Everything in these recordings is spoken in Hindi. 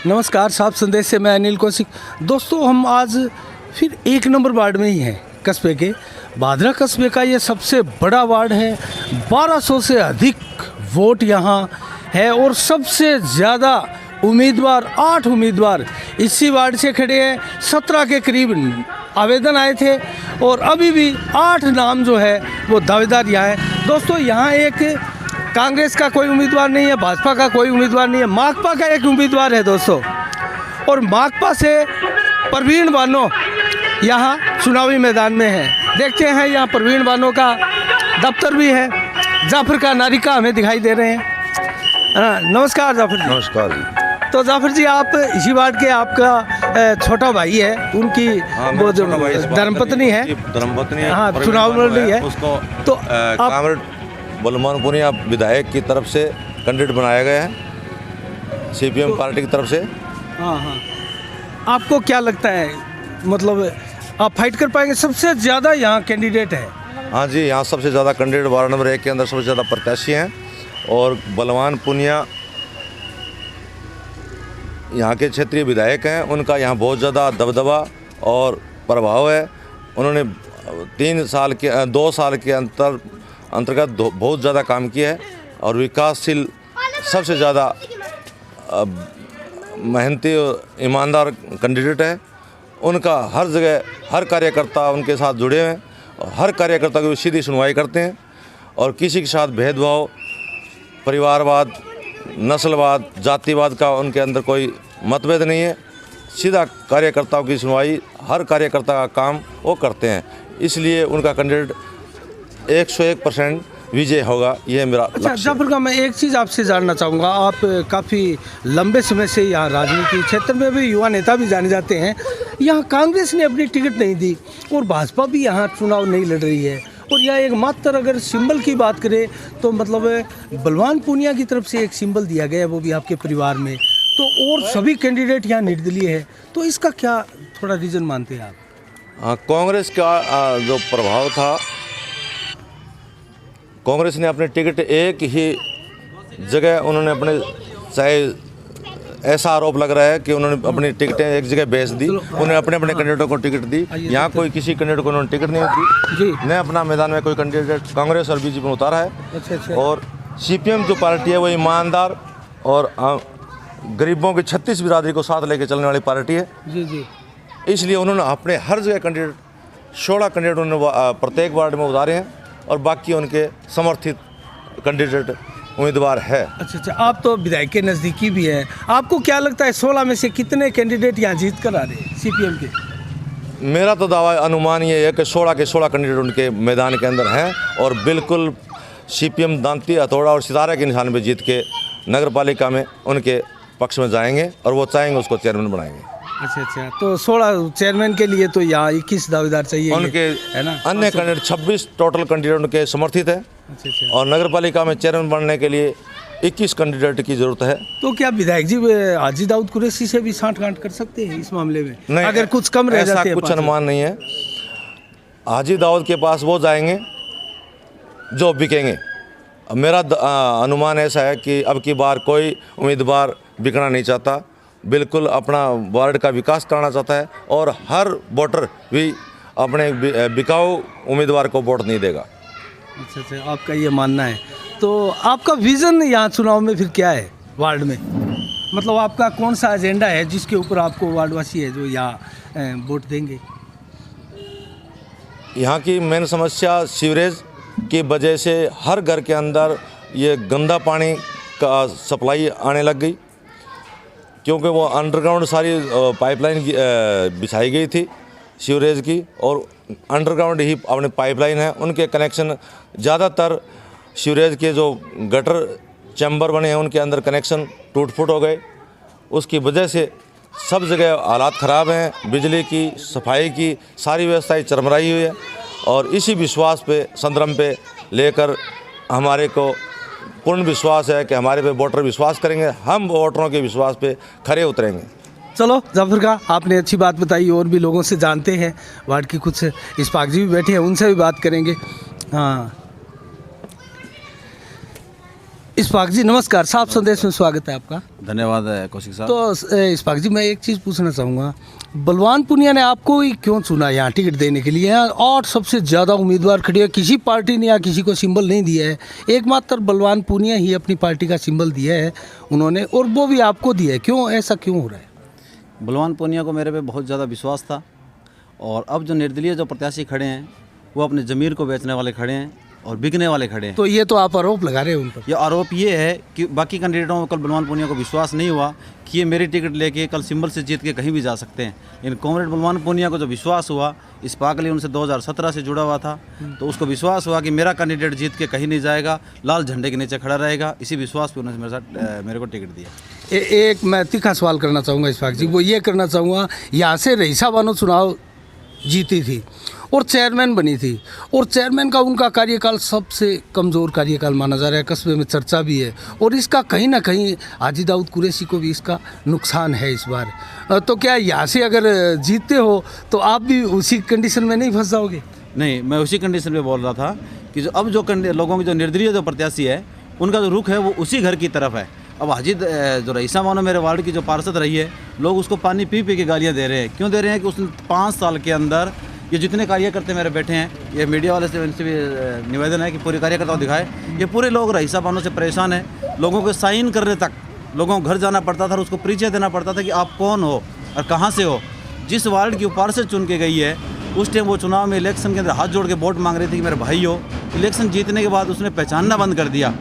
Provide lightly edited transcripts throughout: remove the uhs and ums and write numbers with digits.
नमस्कार, साफ संदेश से मैं अनिल कौशिक। दोस्तों, हम आज फिर 1 नंबर वार्ड में ही हैं, कस्बे के भादरा कस्बे का ये सबसे बड़ा वार्ड है। 1200 से अधिक वोट यहाँ है और सबसे ज़्यादा उम्मीदवार 8 उम्मीदवार इसी वार्ड से खड़े हैं। 17 के करीब आवेदन आए थे और अभी भी 8 नाम जो है वो दावेदार यहाँ है। दोस्तों, यहाँ एक कांग्रेस का कोई उम्मीदवार नहीं है, भाजपा का कोई उम्मीदवार नहीं है, माकपा का एक उम्मीदवार है दोस्तों। और माकपा से प्रवीण बानो यहाँ चुनावी मैदान में है। देखते हैं, यहाँ प्रवीण बानो का दफ्तर भी है। जाफर का नारिका हमें दिखाई दे रहे हैं। नमस्कार जाफर जी। नमस्कार। तो जाफर जी, आप इसी वार्ड के, आपका छोटा भाई है, उनकी वो जो धर्मपत्नी है, हाँ, चुनाव लड़ रही है उसको तो कामरेड बलवान पुनिया विधायक की तरफ से कैंडिडेट बनाया गया है, सीपीएम पार्टी की तरफ से। हाँ हाँ, आपको क्या लगता है, मतलब आप फाइट कर पाएंगे? सबसे ज़्यादा यहाँ कैंडिडेट है। हाँ जी, यहाँ सबसे ज़्यादा कैंडिडेट वार्ड नंबर 1 के अंदर सबसे ज़्यादा प्रत्याशी हैं और बलवान पुनिया यहाँ के क्षेत्रीय विधायक हैं। उनका यहाँ बहुत ज़्यादा दबदबा और प्रभाव है। उन्होंने 2 साल के अंतर्गत बहुत ज़्यादा काम किया है और विकासशील सबसे ज़्यादा मेहनती और ईमानदार कैंडिडेट है। उनका हर जगह हर कार्यकर्ता उनके साथ जुड़े हैं और हर कार्यकर्ता की सीधी सुनवाई करते हैं और किसी के साथ भेदभाव, परिवारवाद, नस्लवाद, जातिवाद का उनके अंदर कोई मतभेद नहीं है। सीधा कार्यकर्ताओं की सुनवाई, हर कार्यकर्ता का काम वो करते हैं। इसलिए उनका कैंडिडेट 101% विजय होगा, ये मेरा लक्ष्य है। जाफर का, मैं एक चीज़ आपसे जानना चाहूँगा। आप काफ़ी लंबे समय से यहाँ राजनीति क्षेत्र में भी युवा नेता भी जाने जाते हैं। यहाँ कांग्रेस ने अपनी टिकट नहीं दी और भाजपा भी यहाँ चुनाव नहीं लड़ रही है और यह एक मात्र, अगर सिंबल की बात करें तो मतलब बलवान पूनिया की तरफ से एक सिंबल दिया गया है, वो भी आपके परिवार में, तो और सभी कैंडिडेट यहाँ निर्दलीय है। तो इसका क्या थोड़ा रीज़न मानते हैं आप? हाँ, कांग्रेस का जो प्रभाव था, कांग्रेस ने अपने टिकट एक ही जगह उन्होंने अपने, चाहे ऐसा आरोप लग रहा है कि उन्होंने अपनी टिकटें एक जगह बेच दी, उन्हें अपने कैंडिडेटों को टिकट दी। यहाँ कोई किसी कैंडिडेट को उन्होंने टिकट नहीं दी न अपना मैदान में कोई कैंडिडेट कांग्रेस और बीजेपी में उतारा है। अच्छा। और सीपीएम जो पार्टी है वो ईमानदार और गरीबों की 36 बिरादरी को साथ लेके चलने वाली पार्टी है। जी। इसलिए उन्होंने अपने हर जगह कैंडिडेट 16 कैंडिडेट उन्होंने प्रत्येक वार्ड में उतारे हैं और बाकी उनके समर्थित कैंडिडेट उम्मीदवार है। अच्छा, आप तो विधायक के नज़दीकी भी हैं। आपको क्या लगता है 16 में से कितने कैंडिडेट यहाँ जीत कर आ रहे हैं सीपीएम के? मेरा तो दावा अनुमान ये है कि 16 के 16 कैंडिडेट उनके मैदान के अंदर हैं और बिल्कुल सीपीएम दांती, हथौड़ा और सितारे के निशान पर जीत के नगर पालिका में उनके पक्ष में जाएंगे और वो चाहेंगे उसको चेयरमैन बनाएंगे। अच्छा, तो 16 चेयरमैन के लिए तो यहाँ 21 दावेदार चाहिए उनके, है ना? अन्य कैंडिडेट 26 टोटल कैंडिडेट उनके समर्थित है। अच्छा। और नगर पालिका में चेयरमैन बनने के लिए 21 कैंडिडेट की जरूरत है। तो क्या विधायक जी हाजी दाऊद कुरैशी से भी सांठ-गांठ कर सकते हैं इस मामले में? नहीं, अगर कुछ कम रह जाते हैं? ऐसा कुछ अनुमान नहीं है। हाजी दाऊद के पास वो जाएंगे जो बिकेंगे। मेरा अनुमान ऐसा है कि अब की बार कोई उम्मीदवार बिकना नहीं चाहता, बिल्कुल अपना वार्ड का विकास कराना चाहता है और हर वोटर भी अपने बिकाऊ उम्मीदवार को वोट नहीं देगा। अच्छा, आपका ये मानना है। तो आपका विज़न यहाँ चुनाव में फिर क्या है वार्ड में? मतलब आपका कौन सा एजेंडा है जिसके ऊपर आपको वार्डवासी है जो यहाँ वोट देंगे? यहाँ की मेन समस्या सीवरेज की वजह से हर घर के अंदर ये गंदा पानी का सप्लाई आने लग गई, क्योंकि वो अंडरग्राउंड सारी पाइपलाइन बिछाई गई थी सीवरेज की और अंडरग्राउंड ही अपने पाइपलाइन है। उनके कनेक्शन ज़्यादातर सीवरेज के जो गटर चैम्बर बने हैं उनके अंदर कनेक्शन टूट फूट हो गए। उसकी वजह से सब जगह हालात ख़राब हैं। बिजली की, सफाई की सारी व्यवस्थाएं चरमराई हुई है और इसी विश्वास पे, संदर्भ पे लेकर हमारे को पूर्ण विश्वास है कि हमारे पे वोटर विश्वास करेंगे। हम वोटरों के विश्वास पे खरे उतरेंगे। चलो जाफर का, आपने अच्छी बात बताई। और भी लोगों से जानते हैं, वार्ड की कुछ इस्पाक जी भी बैठे हैं, उनसे भी बात करेंगे। हाँ, इस्फाक जी नमस्कार, साफ संदेश में स्वागत है आपका। धन्यवाद कौशिक साहब। तो इस्फाक जी, मैं एक चीज़ पूछना चाहूँगा, बलवान पूनिया ने आपको ही क्यों चुना यहाँ टिकट देने के लिए? यहाँ 8 सबसे ज़्यादा उम्मीदवार खड़े हैं, किसी पार्टी ने यहाँ किसी को सिंबल नहीं दिया है, एकमात्र बलवान पूनिया ही अपनी पार्टी का सिंबल दिया है उन्होंने, और वो भी आपको दिया है। क्यों, ऐसा क्यों हो रहा है? बलवान पूनिया को मेरे पे बहुत ज़्यादा विश्वास था, और अब जो निर्दलीय जो प्रत्याशी खड़े हैं वो अपने ज़मीर को बेचने वाले खड़े हैं और बिकने वाले खड़े हैं। तो ये तो आप आरोप लगा रहे हैं उन पर। ये आरोप ये है कि बाकी कैंडिडेटों को कल बलवान पूनिया को विश्वास नहीं हुआ कि ये मेरी टिकट लेके कल सिंबल से जीत के कहीं भी जा सकते हैं, लेकिन कॉमरेड बलवान पूनिया को जो विश्वास हुआ, इस्फाक अली उनसे 2017 से जुड़ा हुआ था, तो उसको विश्वास हुआ कि मेरा कैंडिडेट जीत के कहीं नहीं जाएगा, लाल झंडे के नीचे खड़ा रहेगा। इसी विश्वास पे उन्होंने मेरे को टिकट दिया। एक मैं तीखा सवाल करना चाहूँगा इस्फाक जी, वो ये करना चाहूँगा, यहाँ से रईसा बानो चुनाव जीती थी और चेयरमैन बनी थी, और चेयरमैन का उनका कार्यकाल सबसे कमज़ोर कार्यकाल माना जा रहा है, कस्बे में चर्चा भी है, और इसका कहीं ना कहीं हाजी दाऊद कुरैशी को भी इसका नुकसान है इस बार। तो क्या यहाँ से अगर जीतते हो तो आप भी उसी कंडीशन में नहीं फंस जाओगे? नहीं, मैं उसी कंडीशन में बोल रहा था कि जो अब जो लोगों की जो निर्दलीय जो प्रत्याशी है उनका जो रुख है वो उसी घर की तरफ है। अब हाजी जो रईसा बानो मेरे वार्ड की जो पार्षद रही है, लोग उसको पानी पी पी के गालियाँ दे रहे हैं। क्यों दे रहे हैं? कि उसने 5 साल के अंदर ये जितने कार्यकर्ता मेरे बैठे हैं, ये मीडिया वाले से इनसे भी निवेदन है कि पूरे कार्यकर्ताओं दिखाए, ये पूरे लोग रईसा बानो से परेशान हैं। लोगों को साइन करने तक लोगों को घर जाना पड़ता था और उसको परिचय देना पड़ता था कि आप कौन हो और कहाँ से हो। जिस वार्ड की पार्षद चुन के गई है, उस टाइम वो चुनाव में इलेक्शन के अंदर हाथ जोड़ के वोट मांग रही थी कि मेरे भाई हो। इलेक्शन जीतने के बाद उसने पहचानना बंद कर दिया।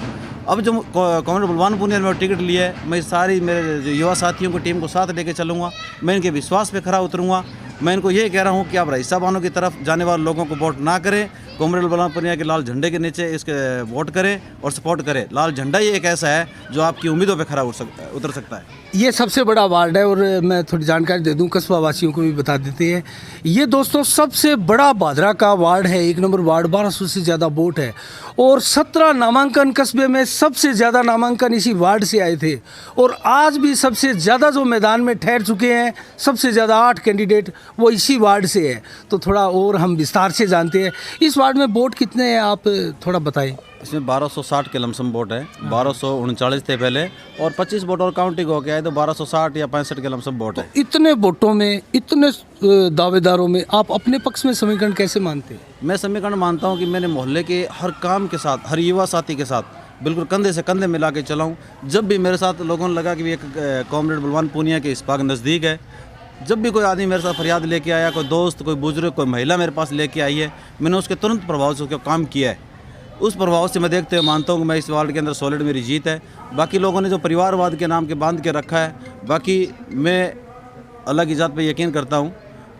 अब जो कॉमरेड बलवान पूनिया ने टिकट लिया है, मैं सारी मेरे जो युवा साथियों को टीम को साथ लेके चलूँगा, मैं इनके विश्वास पे खरा उतरूँगा। मैं इनको ये कह रहा हूँ कि आप रईसा बानो की तरफ जाने वाले लोगों को वोट ना करें, कॉमरेड बलवान पूनिया के लाल झंडे के नीचे इसके वोट करें और सपोर्ट करें। लाल झंडा ही एक ऐसा है जो आपकी उम्मीदों पे खरा उतर सकता है। ये सबसे बड़ा वार्ड है, और मैं थोड़ी जानकारी दे दूं, कस्बा वासियों को भी बता देते हैं। ये दोस्तों सबसे बड़ा भादरा का वार्ड है, 1 नंबर वार्ड, 1200 से ज़्यादा वोट है, और 17 नामांकन कस्बे में सबसे ज़्यादा नामांकन इसी वार्ड से आए थे, और आज भी सबसे ज़्यादा जो मैदान में ठहर चुके हैं, सबसे ज़्यादा 8 कैंडिडेट वो इसी वार्ड से है। तो थोड़ा और हम विस्तार से जानते हैं, इस वार्ड में वोट कितने हैं आप थोड़ा बताएं। इसमें 1260 के लमसम वोट है, 1239 थे पहले, और 25 वोट और काउंटिंग हो गया है, तो 1260 या 65 के लमसम वोट है। इतने वोटों में, इतने दावेदारों में आप अपने पक्ष में समीकरण कैसे मानते हैं? मैं समीकरण मानता हूं कि मैंने मोहल्ले के हर काम के साथ, हर युवा साथी के साथ बिल्कुल कंधे से कंधे मिला के चला हूँ। जब भी मेरे साथ लोगों ने लगा कि एक कॉमरेड बलवान पूनिया के इस्फाक नज़दीक है, जब भी कोई आदमी मेरे साथ फरियाद लेके आया, कोई दोस्त, कोई बुजुर्ग, कोई महिला मेरे पास लेके आई है, मैंने उसके तुरंत प्रभाव से उसका काम किया है। उस प्रभाव से मैं देखते हुए मानता हूँ कि मैं इस वार्ड के अंदर सॉलिड मेरी जीत है। बाकी लोगों ने जो परिवारवाद के नाम के बांध के रखा है, बाकी मैं अल्लाह की ज़ात पे यकीन करता हूँ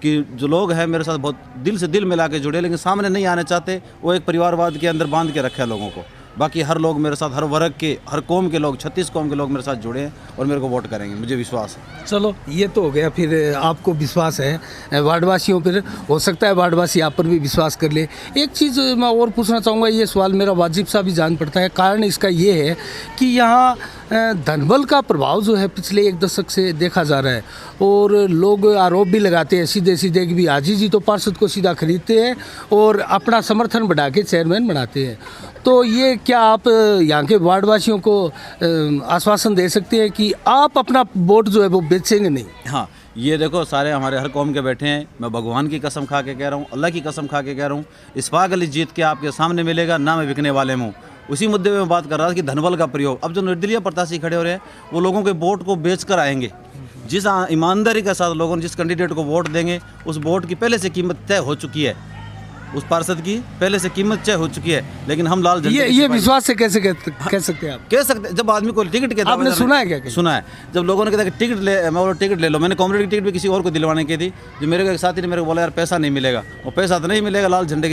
कि जो लोग हैं मेरे साथ बहुत दिल से दिल मिला के जुड़े, लेकिन सामने नहीं आने चाहते, वो एक परिवारवाद के अंदर बांध के रखा है लोगों को। बाकी हर लोग मेरे साथ, हर वर्ग के, हर कौम के लोग, 36 कौम के लोग मेरे साथ जुड़े हैं और मेरे को वोट करेंगे, मुझे विश्वास है। चलो ये तो हो गया, फिर आपको विश्वास है वार्डवासियों पर, हो सकता है वार्डवासी आप पर भी विश्वास कर ले। एक चीज़ मैं और पूछना चाहूँगा, ये सवाल मेरा वाजिब सा भी जान पड़ता है, कारण इसका ये है कि यहाँ धनबल का प्रभाव जो है पिछले 1 दशक से देखा जा रहा है, और लोग आरोप भी लगाते हैं सीधे सीधे कि भी हाजी जी तो पार्षद को सीधा खरीदते हैं और अपना समर्थन बढ़ा के चेयरमैन बनाते हैं। तो ये क्या आप यहाँ के वार्डवासियों को आश्वासन दे सकते हैं कि आप अपना वोट जो है वो बेचेंगे नहीं? हाँ, ये देखो, सारे हमारे हर कौम के बैठे हैं, मैं भगवान की कसम खा के कह रहा हूँ, अल्लाह की कसम खा के कह रहा हूँ, इस्फाक अली जीत के आपके सामने मिलेगा, ना मैं बिकने वाले हूँ। उसी मुद्दे में मैं बात कर रहा था कि धनबल का प्रयोग, अब जो निर्दलीय प्रत्याशी खड़े हो रहे हैं वो लोगों के वोट को बेच कर आएंगे। जिस ईमानदारी के साथ लोगों ने जिस कैंडिडेट को वोट देंगे, उस वोट की पहले से कीमत तय हो चुकी है, उस पार्षद की पहले से कीमत तय हो चुकी है। लेकिन हम लाल झंडे ये विश्वास से कैसे कह सकते हैं आप? कह सकते, जब आदमी को टिकट के, आपने सुना है क्या? सुना है, जब लोगों ने कहा कि टिकट ले, मैं बोला टिकट ले लो। मैंने कॉमरेड की टिकट भी किसी और को दिलवाने की थी, जो मेरे को एक साथी ने मेरे को बोला यार पैसा नहीं मिलेगा। वो पैसा तो नहीं मिलेगा, लाल झंडे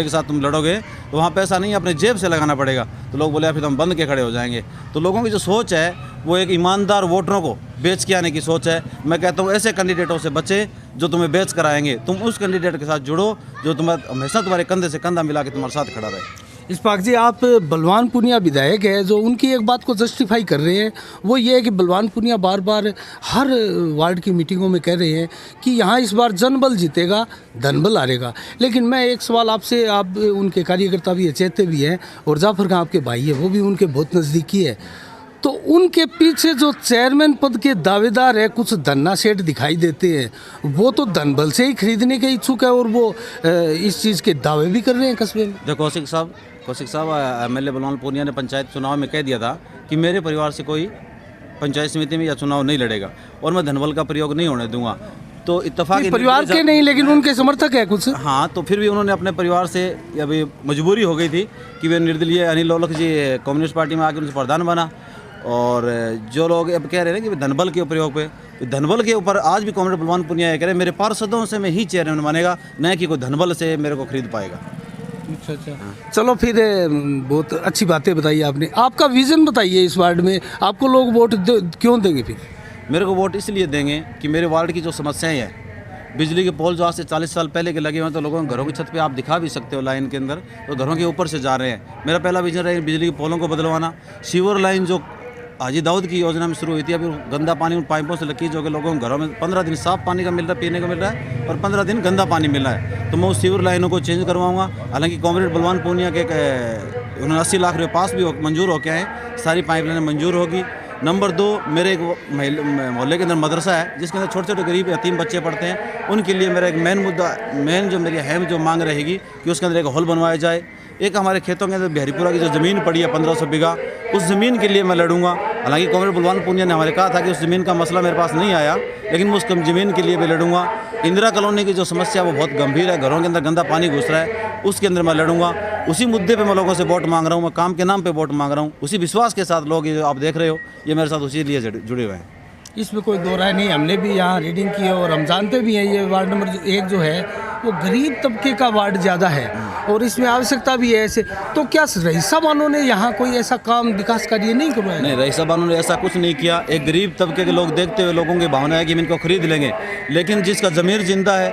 के साथ तुम लड़ोगे तो वहाँ पैसा नहीं, अपने जेब से लगाना पड़ेगा। तो लोग बोले फिर हम बंद के खड़े हो जाएंगे। तो लोगों की जो सोच है वो एक ईमानदार वोटरों को बेच के आने की सोच है। मैं कहता हूँ ऐसे कैंडिडेटों से बचे जो तुम्हें बेच कर आएंगे। तुम उस कैंडिडेट के साथ जुड़ो जो तुम्हें हमेशा तुम्हारे कंधे से कंधा मिला के तुम्हारे साथ खड़ा रहे। इस्पाक जी, आप बलवान पुनिया विधायक है, जो उनकी एक बात को जस्टिफाई कर रहे हैं वो ये है कि बलवान पुनिया बार बार हर वार्ड की मीटिंगों में कह रहे हैं कि यहाँ इस बार जनबल जीतेगा, धनबल हारेगा। लेकिन मैं एक सवाल आपसे, आप उनके कार्यकर्ता भी है, चेते भी हैं, और जाफर खां आपके भाई है, वो भी उनके बहुत नज़दीकी है, तो उनके पीछे जो चेयरमैन पद के दावेदार है, कुछ धन्ना सेठ दिखाई देते हैं, वो तो धनबल से ही खरीदने के इच्छुक है और वो इस चीज़ के दावे भी कर रहे हैं कस्बे में। जो कौशिक साहब एमएलए बलवान पूनिया ने पंचायत चुनाव में कह दिया था कि मेरे परिवार से कोई पंचायत समिति में या चुनाव नहीं लड़ेगा और मैं धनबल का प्रयोग नहीं होने दूंगा। तो इत्तेफाक परिवार के नहीं, लेकिन उनके समर्थक है कुछ। हाँ, तो फिर भी उन्होंने अपने परिवार से, अभी मजबूरी हो गई थी कि वे निर्दलीय अनिल लोलक जी कम्युनिस्ट पार्टी में आकर उनसे प्रधान बना, और जो लोग अब कह रहे हैं कि धनबल के प्रयोग पे, धनबल के ऊपर आज भी कॉमरेड बलवान पुनिया ये कह रहे हैं मेरे पार्षदों से मैं ही चेयरमैन बनेगा, न कि कोई धनबल से मेरे को खरीद पाएगा। अच्छा, चलो फिर बहुत अच्छी बातें बताई आपने। आपका विज़न बताइए, इस वार्ड में आपको लोग वोट क्यों देंगे? फिर मेरे को वोट इसलिए देंगे कि मेरे वार्ड की जो समस्याएं हैं, बिजली के पोल जो आज से 40 साल पहले के लगे हुए हैं, तो लोगों के घरों की छत पे आप दिखा भी सकते हो लाइन के अंदर, तो घरों के ऊपर से जा रहे हैं। मेरा पहला विजन है बिजली के पोलों को बदलवाना। सीवर लाइन जो हाजी दाऊद की योजना में शुरू हुई थी, अभी गंदा पानी उन पाइपों से लगी, जो कि लोगों के घरों में 15 दिन साफ पानी का मिल रहा है, पीने को मिल रहा है, और 15 दिन गंदा पानी मिल रहा है। तो मैं उस सीवर लाइनों को चेंज करवाऊंगा। हालांकि कॉमरेड बलवान पूनिया के उन्होंने 80 लाख रुपये पास भी मंजूर होके आए, सारी पाइपलाइनें मंजूर होगी। नंबर 2, मेरे एक मोहल्ले के अंदर मदरसा है जिसके अंदर छोटे छोटे गरीब यतीम बच्चे पढ़ते हैं, उनके लिए मेरा एक मेन जो मेरी अहम जो मांग रहेगी कि उसके अंदर एक हॉल बनवाया जाए। एक हमारे खेतों के अंदर बिहारीपुरा की जो ज़मीन पड़ी है 1500 बीघा, उस ज़मीन के लिए मैं लड़ूंगा। हालांकि कॉमरेड बलवान पूनिया ने हमारे कहा था कि उस ज़मीन का मसला मेरे पास नहीं आया, लेकिन मैं उस ज़मीन के लिए भी लड़ूंगा। इंदिरा कॉलोनी की जो समस्या वो बहुत गंभीर है, घरों के अंदर गंदा पानी घुस रहा है, उसके अंदर मैं लड़ूंगा। उसी मुद्दे पे मैं लोगों से वोट मांग रहा हूँ, मैं काम के नाम पे वोट मांग रहा हूँ। उसी विश्वास के साथ लोग, ये आप देख रहे हो, ये मेरे साथ उसी लिए जुड़े हुए हैं। इसमें कोई दो राय नहीं, हमने भी यहाँ रीडिंग की है और हम जानते भी हैं ये वार्ड नंबर 1 जो है वो गरीब तबके का वार्ड ज़्यादा है और इसमें आवश्यकता भी है ऐसे। तो क्या रईसा बानो ने यहाँ कोई ऐसा काम विकास कार्य नहीं करवाया? नहीं, रईसा बानो ने ऐसा कुछ नहीं किया। एक गरीब तबके के लोग देखते हुए लोगों की भावना है कि हम इनको खरीद लेंगे, लेकिन जिसका ज़मीर जिंदा है,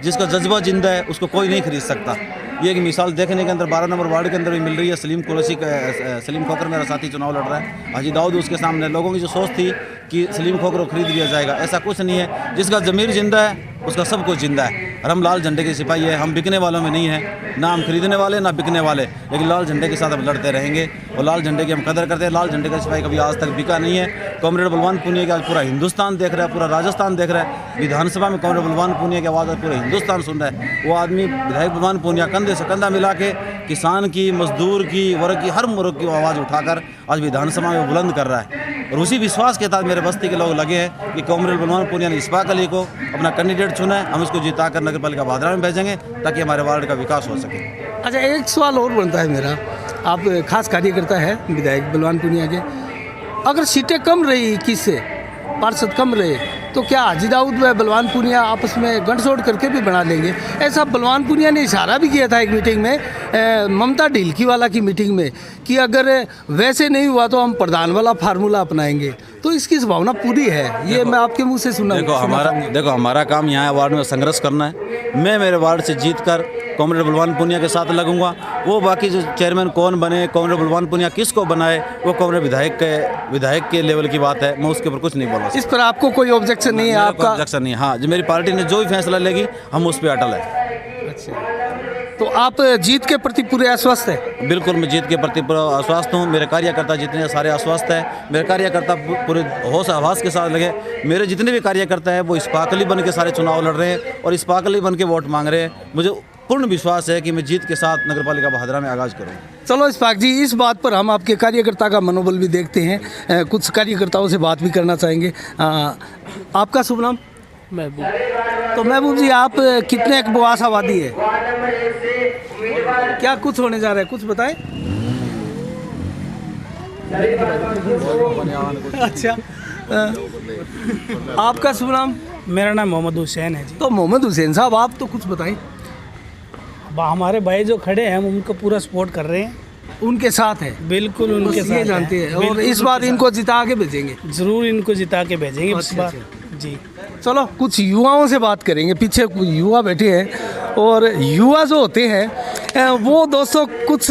जिसका जज्बा जिंदा है, उसको कोई नहीं खरीद सकता। ये एक मिसाल देखने के अंदर 12 नंबर वार्ड के अंदर भी मिल रही है। सलीम खोखर मेरा साथी चुनाव लड़ रहा है, हाजी दाऊद उसके सामने। लोगों की जो सोच थी कि सलीम खोखर को खरीद लिया जाएगा, ऐसा कुछ नहीं है। जिसका ज़मीर जिंदा है उसका सब कुछ जिंदा है। और हम लाल झंडे के सिपाही है, हम बिकने वालों में नहीं है, ना हम खरीदने वाले ना बिकने वाले, लेकिन लाल झंडे के साथ हम लड़ते रहेंगे और लाल झंडे की हम कदर करते हैं। लाल झंडे का सिपाही कभी आज तक बिका नहीं है। कॉमरेड बलवान पूनिया का आज पूरा हिंदुस्तान देख रहा है, पूरा राजस्थान देख रहा है। विधानसभा में कॉमरेड बलवान पूनिया की आवाज़ पूरा हिंदुस्तान सुन रहा है। वो आदमी विधायक बलवान पूनिया कंधे से कंधा मिला के किसान की, मजदूर की, वर्ग की, हर वर्ग की आवाज़ उठाकर आज विधानसभा में बुलंद कर रहा है। और उसी विश्वास के साथ मेरे बस्ती के लोग लगे हैं कि कॉमरेड बलवान पूनिया ने इस्पाक अली को अपना कैंडिडेट चुना है। हम उसको जिताकर नगर पालिका भादरा में भेजेंगे ताकि हमारे वार्ड का विकास हो सके। अच्छा, एक सवाल और बनता है मेरा, आप खास कार्यकर्ता है विधायक बलवान पूनिया के, अगर सीटें कम रही, किससे पार्षद कम रहे, तो क्या हाजी दाऊद व बलवान पूनिया आपस में गठजोड़ करके भी बना लेंगे? ऐसा बलवान पूनिया ने इशारा भी किया था एक मीटिंग में, ममता ढिलकी वाला की मीटिंग में, कि अगर वैसे नहीं हुआ तो हम प्रधान वाला फार्मूला अपनाएंगे। तो इसकी संभावना पूरी है, ये मैं आपके मुंह से सुना। देखो हमारा काम यहाँ वार्ड में संघर्ष करना है। मैं मेरे वार्ड से जीत कर कॉमरेड बलवान पूनिया के साथ लगूंगा। वो बाकी जो चेयरमैन कौन बने, कॉमरेड बलवान पूनिया किसको बनाए, वो कॉमरेड विधायक के लेवल की बात है, मैं उसके ऊपर कुछ नहीं बोला। इस पर आपको कोई ऑब्जेक्शन नहीं है? आपका ऑब्जेक्शन नहीं है। हाँ, जो मेरी पार्टी ने जो भी फैसला लेगी हम उस पर अटल है। अच्छा, तो आप जीत के प्रति पूरे आश्वस्त है? बिल्कुल, मैं जीत के प्रति पूरा आश्वस्त हूँ। मेरे कार्यकर्ता जितने सारे आश्वस्त हैं, मेरे कार्यकर्ता पूरे होश आवास के साथ लगे। मेरे जितने भी कार्यकर्ता हैं वो इस्पाकली बन के सारे चुनाव लड़ रहे हैं और इस्पाकली बन के वोट मांग रहे हैं। मुझे पूर्ण विश्वास है कि मैं जीत के साथ नगर पालिका भादरा में आगाज़ करूँ। चलो इस्पाक जी, इस बात पर हम आपके कार्यकर्ता का मनोबल भी देखते हैं, कुछ कार्यकर्ताओं से बात भी करना चाहेंगे। आपका शुभ नाम? महबूब। तो महबूब जी, आप कितने एक आशावादी है? क्या कुछ होने जा रहा है, कुछ बताएं। अच्छा, आपका शुभ नाम? मेरा नाम मोहम्मद हुसैन है जी। तो मोहम्मद हुसैन साहब, आप तो कुछ बताएं। हमारे भाई जो खड़े हैं हम उनको पूरा सपोर्ट कर रहे हैं, उनके साथ है, बिल्कुल उनके बस साथ ये जानते हैं, और बिल्कुल इस बार उनके इनको जिता के भेजेंगे। ज़रूर इनको जिता के भेजेंगे इस अच्छा, बार जी। चलो कुछ युवाओं से बात करेंगे, पीछे कुछ युवा बैठे हैं और युवा जो होते हैं वो दोस्तों कुछ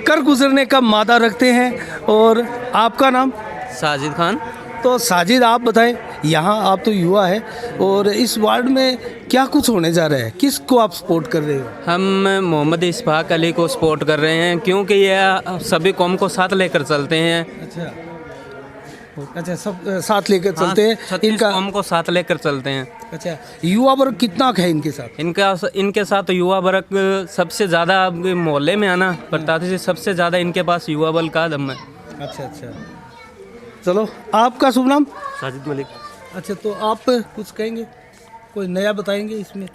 कर गुजरने का मादा रखते हैं। और आपका नाम? साजिद खान। तो साजिद, आप बताएं, यहाँ आप तो युवा है और इस वार्ड में क्या कुछ होने जा रहा है, किसको आप सपोर्ट कर रहे हो? हम मोहम्मद इस्फाक अली को सपोर्ट कर रहे हैं क्योंकि ये सभी कौम को साथ लेकर चलते हैं। अच्छा, सब साथ लेकर चलते हैं, 36 कौम को साथ लेकर चलते हैं। अच्छा, युवा वर्ग कितना है इनके साथ? इनके साथ युवा वर्ग सबसे ज़्यादा, मोहल्ले में आना बताते थे, सबसे ज़्यादा इनके पास युवा बल का दम है। अच्छा, चलो, आपका शुभ नाम? साजिद मलिक। अच्छा, तो आप कुछ कहेंगे, कोई नया बताएंगे इसमें?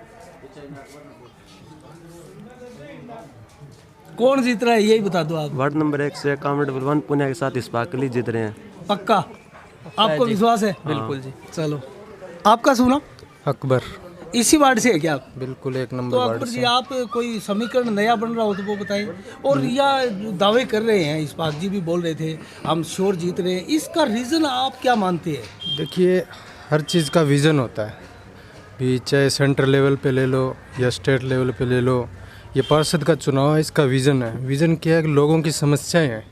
कौन जीत रहा है यही बता दो आप। वार्ड नंबर 1 से कामरेड बलवान पुनिया के साथ इस्फाक अली जीत रहे हैं। पक्का? आपको विश्वास है? बिल्कुल जी। चलो, आपका शुभ नाम? अकबर। इसी वार्ड से है क्या आप? बिल्कुल, एक नंबर तो वार्ड अकबर से। जी, आप कोई समीकरण नया बन रहा हो तो वो बताएं। और या दावे कर रहे हैं, इस्फाक जी भी बोल रहे थे हम श्योर जीत रहे हैं, इसका रीज़न आप क्या मानते हैं? देखिए, हर चीज़ का विज़न होता है, भी चाहे सेंट्रल लेवल पे ले लो या स्टेट लेवल पे ले लो। ये पार्षद का चुनाव है, इसका विज़न है। विज़न क्या है कि लोगों की समस्याएं हैं,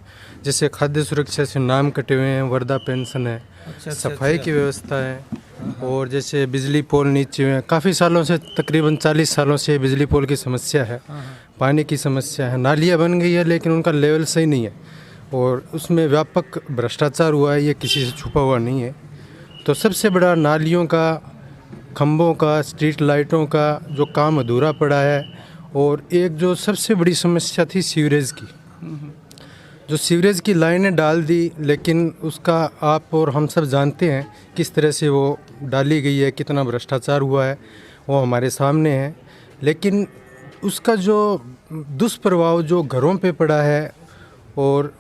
जैसे खाद्य सुरक्षा से नाम कटे हुए हैं, वर्धा पेंशन है, सफाई की व्यवस्था है, और जैसे बिजली पोल नीचे हुए हैं, काफ़ी सालों से, तकरीबन 40 सालों से बिजली पोल की समस्या है, पानी की समस्या है, नालियाँ बन गई है लेकिन उनका लेवल सही नहीं है, और उसमें व्यापक भ्रष्टाचार हुआ है, ये किसी से छुपा हुआ नहीं है। तो सबसे बड़ा नालियों का, खंभों का, स्ट्रीट लाइटों का जो काम अधूरा पड़ा है, और एक जो सबसे बड़ी समस्या थी सीवरेज की, जो सीवरेज की लाइनें डाल दी, लेकिन उसका आप और हम सब जानते हैं किस तरह से वो डाली गई है, कितना भ्रष्टाचार हुआ है, वो हमारे सामने है। लेकिन उसका जो दुष्प्रभाव जो घरों पे पड़ा है, और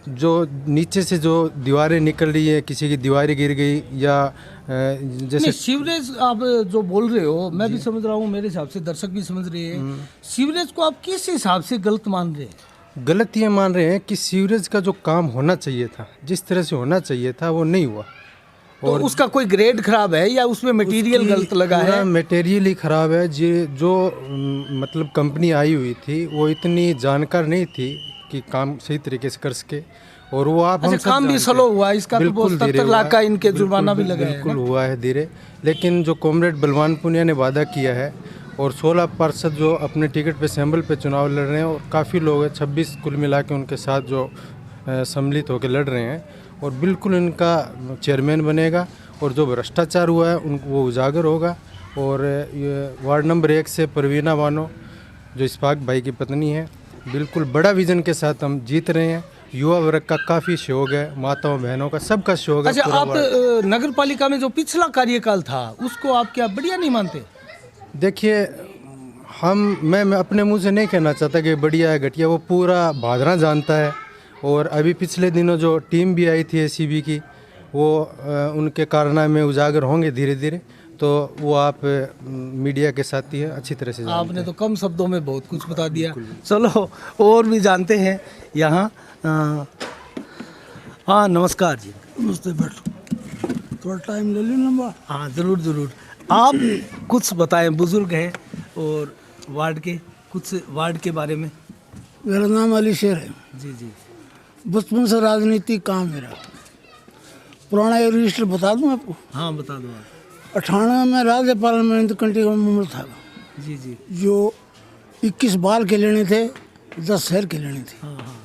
जो नीचे से जो दीवारें निकल रही है, किसी की दीवारें गिर गई, या जैसे सीवरेज आप जो बोल रहे हो, मैं भी समझ रहा हूँ, मेरे हिसाब से दर्शक भी समझ रहे हैं, सीवरेज को आप किस हिसाब से गलत मान रहे हैं? गलत ये मान रहे हैं कि सीवरेज का जो काम होना चाहिए था, जिस तरह से होना चाहिए था, वो नहीं हुआ। और तो उसका कोई ग्रेड खराब है या उसमें मटेरियल गलत लगा है? मटेरियल ही खराब है। जो मतलब कंपनी आई हुई थी, वो इतनी जानकार नहीं थी कि काम सही तरीके से कर सके, और वो आप हम सब काम भी स्लो हुआ, इसका तो 77 लाख का इनके जुर्माना भी लगा है। बिल्कुल हुआ है धीरे, लेकिन जो कॉमरेड बलवान पुनिया ने वादा किया है, और 16 पार्षद जो अपने टिकट पे सैम्बल पे चुनाव लड़ रहे हैं, और काफ़ी लोग हैं, 26 कुल मिला के उनके साथ जो सम्मिलित होकर लड़ रहे हैं, और बिल्कुल इनका चेयरमैन बनेगा, और जो भ्रष्टाचार हुआ है वो उजागर होगा। और ये वार्ड नंबर 1 से परवीना बानो, जो इस्फाक भाई की पत्नी है, बिल्कुल बड़ा विजन के साथ हम जीत रहे हैं। युवा वर्ग का काफ़ी सहयोग है, माताओं बहनों का, सबका सहयोग है। अच्छा, आप नगर पालिका में जो पिछला कार्यकाल था, उसको आप क्या बढ़िया नहीं मानते? देखिए, मैं अपने मुंह से नहीं कहना चाहता कि बढ़िया है घटिया, वो पूरा भादरा जानता है। और अभी पिछले दिनों जो टीम भी आई थी एसीबी की, वो उनके कारनामे उजागर होंगे धीरे धीरे, तो वो आप मीडिया के साथ ही है, अच्छी तरह से जानते आपने तो कम शब्दों में बहुत कुछ बता दिया। चलो, और भी जानते हैं यहाँ। हाँ, नमस्कार जी। नमस्ते, बैठो, थोड़ा टाइम ले लो लंबा। हाँ, ज़रूर। आप कुछ बताएं, बुजुर्ग हैं और वार्ड के बारे में। मेरा नाम अली शेर है जी। बचपन से राजनीति काम मेरा। पुराना ये रजिस्टर बता दूं आपको? हाँ, बता दो आप। 98 में राज्य पार्लियामेंट कंट्रीगढ़ में था जी। जो 21 बाल के लेने थे, 10 शहर के लेने थे। हाँ।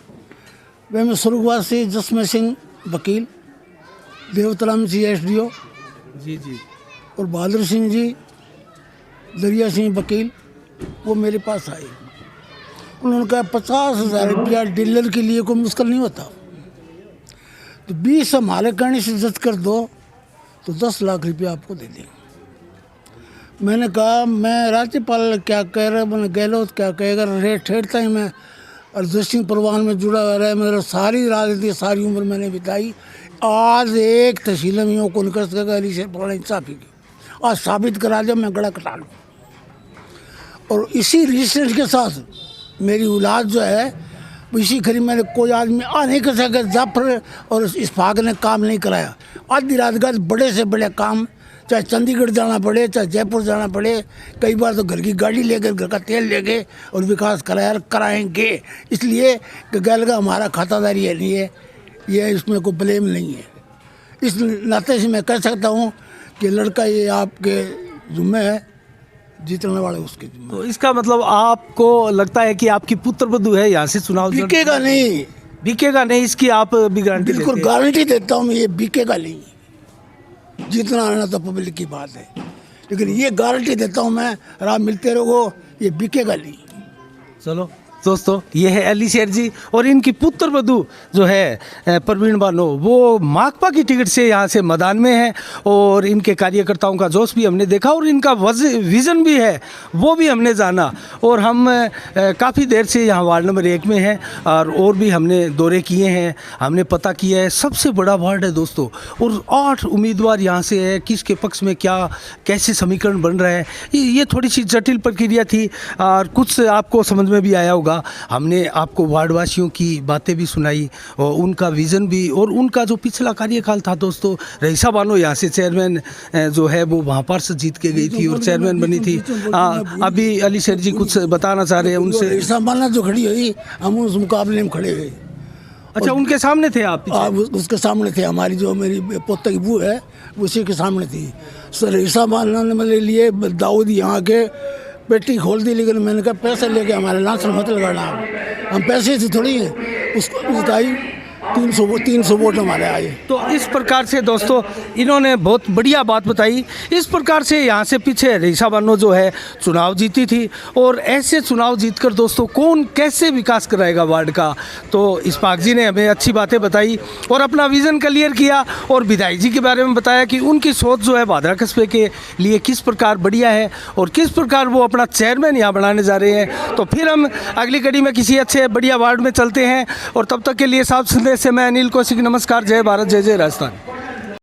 वे में स्वर्गवासी जसमें सिंह वकील, देवतराम जी SDO जी, और बहादुर सिंह जी, दरिया सिंह वकील, वो मेरे पास आए। उन्होंने कहा 50,000 रुपया डीलर के लिए कोई मुश्किल नहीं होता, तो 20 हमारे कहने से जज कर दो तो 10 लाख रुपया आपको दे देंगे। मैंने कहा मैं राज्यपाल क्या कह रहा, मैंने गहलोत क्या कहेगा, रेट ठेठता ही मैं अरजश सिंह परवान में जुड़ा हुआ रहा। मेरा सारी राजनीति, सारी उम्र मैंने बिताई। आज एक तहसील में को निकल सकेगा अली से बड़ा इंसाफी की, आज साबित करा दे, मैं गला कटा लूँ। और इसी रजिस्ट्रेशन के साथ मेरी औलाद जो है, इसी खरीब मैंने कोई आदमी आ नहीं कर सका। जाफर और इस्फाक ने काम नहीं कराया। आधी रात का बड़े से बड़े काम चाहे चंडीगढ़ जाना पड़े, चाहे जयपुर जाना पड़े, कई बार तो घर की गाड़ी लेकर, घर का तेल लेके और विकास कराएंगे। इसलिए कि गैल का हमारा खातादारी है नहीं है, ये इसमें कोई ब्लेम नहीं है। इस नाते से मैं कह सकता हूँ कि लड़का ये आपके जुम्मे है, जीतने वाले उसके जुम्मे। तो इसका मतलब आपको लगता है कि आपकी पुत्र वधू है यहाँ से चुनाव बिकेगा नहीं, बिकेगा नहीं, इसकी आप भी गारंटी बिल्कुल देते हैं? गारंटी देता हूँ मैं, ये बिकेगा नहीं। जीतना आना तो पब्लिक की बात है, लेकिन ये गारंटी देता हूँ मैं, और आप मिलते रहो, ये बिकेगा नहीं। चलो दोस्तों, ये है अली शेर जी और इनकी पुत्र वधू जो है प्रवीण बानो, वो माकपा की टिकट से यहाँ से मैदान में है और इनके कार्यकर्ताओं का जोश भी हमने देखा और इनका विज़न भी है वो भी हमने जाना। और हम काफ़ी देर से यहाँ वार्ड नंबर 1 में हैं और भी हमने दौरे किए हैं, हमने पता किया है। सबसे बड़ा वार्ड है दोस्तों और 8 उम्मीदवार यहाँ से है, किसके पक्ष में क्या कैसे समीकरण बन रहा है, ये थोड़ी सी जटिल प्रक्रिया थी और कुछ आपको समझ में भी आया होगा। हमने आपको वार्डवासियों की बातें भी सुनाई और उनका विज़न भी और उनका जो पिछला कार्यकाल था दोस्तों। रईसा बानो यहाँ से चेयरमैन जो है वो वहाँ पर से जीत के गई थी और चेयरमैन बनी थी। अभी अली शेर जी कुछ बताना चाह रहे हैं उनसे। रईसा बानो जो खड़ी हुई, हम उस मुकाबले में खड़े हुए। अच्छा, उनके सामने थे आप? उसके सामने थे, हमारी जो मेरी पोते की बू है उसी के सामने थी। सर रईसा बानो ने मेरे लिए दाऊद यहाँ के पेटी खोल दी, लेकिन मैंने कहा पैसे लेके हमारे लाशन मत लगाना, हम पैसे से थोड़ी हैं। उसको जिताई, 300 वोट हमारे आए। तो इस प्रकार से दोस्तों इन्होंने बहुत बढ़िया बात बताई। इस प्रकार से यहाँ से पीछे रईसा बानो जो है चुनाव जीती थी और ऐसे चुनाव जीतकर दोस्तों कौन कैसे विकास कराएगा वार्ड का, तो इस्पाक जी ने हमें अच्छी बातें बताई और अपना विज़न क्लियर किया और विधायक जी के बारे में बताया कि उनकी सोच जो है भादरा कस्बे के लिए किस प्रकार बढ़िया है और किस प्रकार वो अपना चेयरमैन यहाँ बनाने जा रहे हैं। तो फिर हम अगली कड़ी में किसी अच्छे बढ़िया वार्ड में चलते हैं और तब तक के लिए साफ संदेश से मैं अनिल कौशिक, नमस्कार, जय भारत, जय जय राजस्थान।